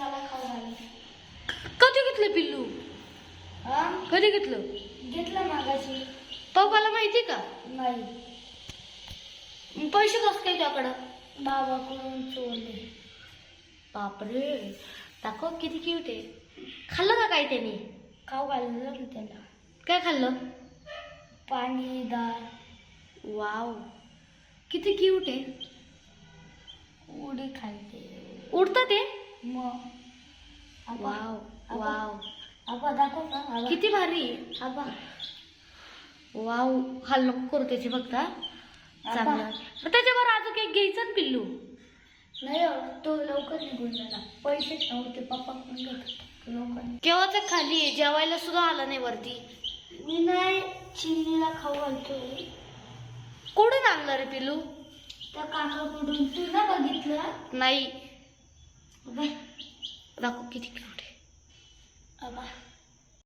मला खाऊ घाल. कधी घेतलं पिल्लू? कधी घेतलं? घेतलं मागाशी. पप्पाला माहिती का? नाही. पैसे कसं काय त्याकडं? बाबाकडून चोरले. बापरे, दाखव किती क्यूट आहे. खाल्लं का काय त्याने? खाऊ घाललं ना त्याला. काय खाल्लं? पाणी, डाळ. वाव, किती क्यूट आहे. उडी खालते. उडतं ते? मग वाव वाव, आबा दाखव का? आबा. किती भारी आहे. आबा. वाव, हाल नको करू त्याचे फक्त. चांगलं. त्याच्यावर अजून काही घ्यायचं ना पिल्लू? नाही हो, तो लवकर निघून गेला. पैसेच नव्हते, पप्पा पण घेत लवकर. केव्हाच खाली आहे, जेवायला सुद्धा आला नाही वरती. मी नाही चिमणीला खाऊ घालतोय. कुठून आणलं रे पिल्लू? त्या काकाकडून. तू ना बघितलं? नाही. बघ. दाखव किती क्यूट.